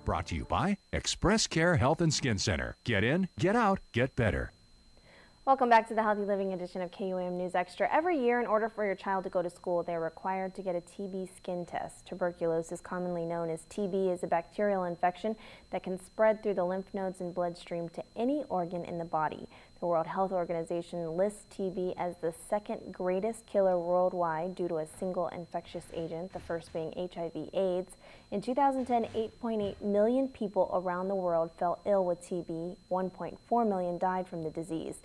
Brought to you by Express Care Health and Skin Center. Get in, get out, get better. Welcome back to the Healthy Living edition of KUAM News Extra. Every year, in order for your child to go to school, they're required to get a TB skin test. Tuberculosis, commonly known as TB, is a bacterial infection that can spread through the lymph nodes and bloodstream to any organ in the body. The World Health Organization lists TB as the second greatest killer worldwide due to a single infectious agent, the first being HIV/AIDS. In 2010, 8.8 million people around the world fell ill with TB. 1.4 million died from the disease.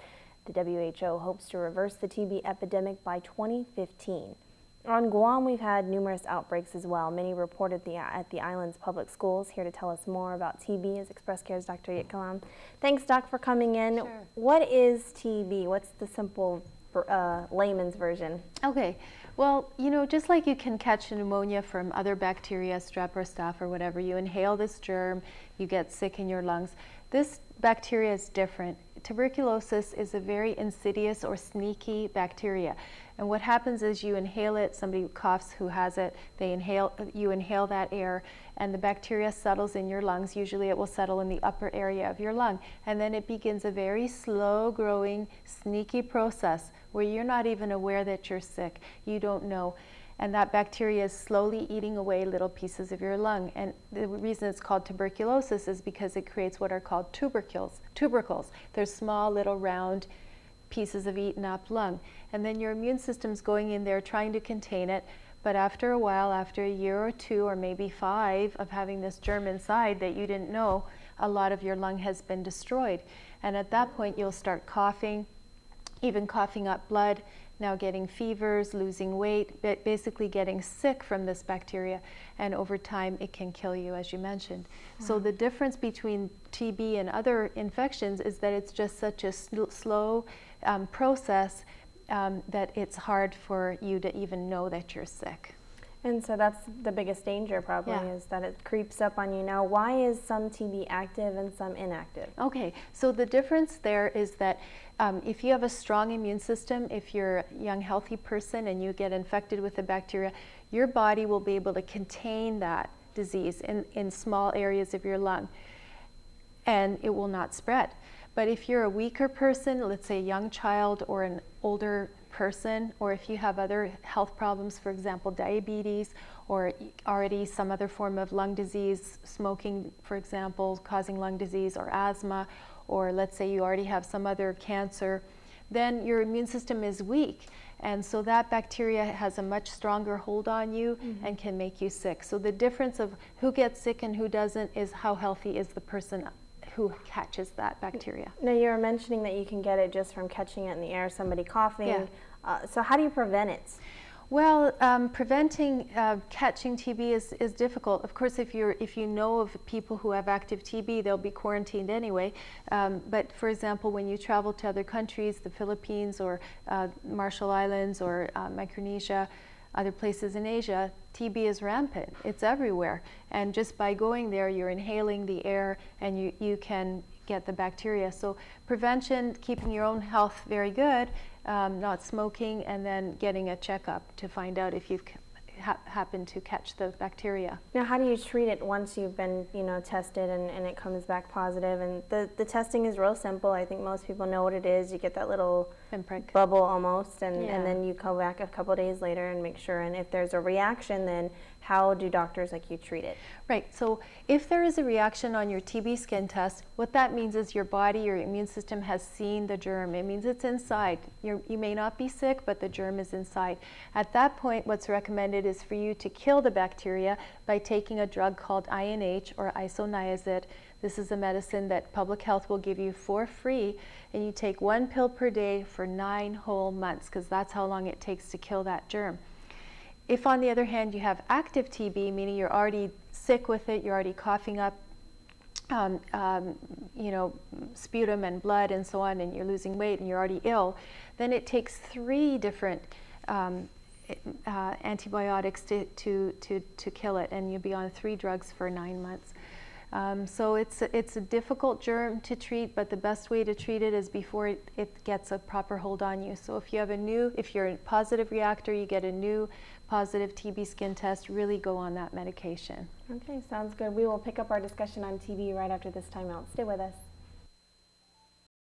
The WHO hopes to reverse the TB epidemic by 2015. On Guam, we've had numerous outbreaks as well. Many reported at the island's public schools. Here to tell us more about TB is Express Care's Dr. Jitka Lom. Thanks, Doc, for coming in. Sure. What is TB? What's the simple layman's version? Okay. Well, you know, just like you can catch pneumonia from other bacteria, strep or staph or whatever, you inhale this germ, you get sick in your lungs. This bacteria is different. Tuberculosis is a very insidious or sneaky bacteria. And what happens is you inhale it, somebody coughs who has it, you inhale that air, and the bacteria settles in your lungs. Usually it will settle in the upper area of your lung. And then it begins a very slow growing, sneaky process where you're not even aware that you're sick. You don't know. And that bacteria is slowly eating away little pieces of your lung. And the reason it's called tuberculosis is because it creates what are called tubercles. They're small little round pieces of eaten up lung. And then your immune system's going in there trying to contain it. But after a while, after a year or two or maybe 5 of having this germ inside that you didn't know, a lot of your lung has been destroyed. And at that point, you'll start coughing, even coughing up blood, now getting fevers, losing weight, basically getting sick from this bacteria, and over time it can kill you, as you mentioned. Wow. So the difference between TB and other infections is that it's just such a slow process that it's hard for you to even know that you're sick. And so that's the biggest danger probably, is that it creeps up on you. Now, why is some TB active and some inactive? Okay, so the difference there is that if you have a strong immune system, if you're a young healthy person and you get infected with the bacteria, your body will be able to contain that disease in small areas of your lung, and it will not spread. But if you're a weaker person, let's say a young child or an older person, or if you have other health problems, for example, diabetes, or already some other form of lung disease, smoking, for example, causing lung disease or asthma, or let's say you already have some other cancer, then your immune system is weak. And so that bacteria has a much stronger hold on you and can make you sick. So the difference of who gets sick and who doesn't is how healthy is the person who catches that bacteria. Now, you were mentioning that you can get it just from catching it in the air, somebody coughing. So how do you prevent it? Well, preventing catching TB is difficult. Of course, if you know of people who have active TB, they'll be quarantined anyway. But for example, when you travel to other countries, the Philippines or Marshall Islands or Micronesia, other places in Asia, TB is rampant. It's everywhere. And just by going there, you're inhaling the air and you can get the bacteria. So prevention, keeping your own health very good, not smoking, and then getting a checkup to find out if you've happened to catch the bacteria. Now, how do you treat it once you've been, tested and it comes back positive? And the testing is real simple. I think most people know what it is. You get that little pinprick bubble almost, and then you come back a couple days later and make sure. And if there's a reaction, then how do doctors like you treat it? Right. So if there is a reaction on your TB skin test, what that means is your body, your immune system has seen the germ. It means it's inside. You may not be sick, but the germ is inside. At that point, what's recommended is for you to kill the bacteria by taking a drug called INH or isoniazid. This is a medicine that public health will give you for free, and you take 1 pill per day for 9 whole months, because that's how long it takes to kill that germ. If, on the other hand, you have active TB, meaning you're already sick with it, you're already coughing up sputum and blood and so on, and you're losing weight and you're already ill, then it takes 3 different antibiotics to kill it, and you'll be on 3 drugs for 9 months. So it's a difficult germ to treat, but the best way to treat it is before it gets a proper hold on you. So if you're a positive reactor, you get a new positive TB skin test, really go on that medication. Okay, sounds good. We will pick up our discussion on TB right after this timeout. Stay with us.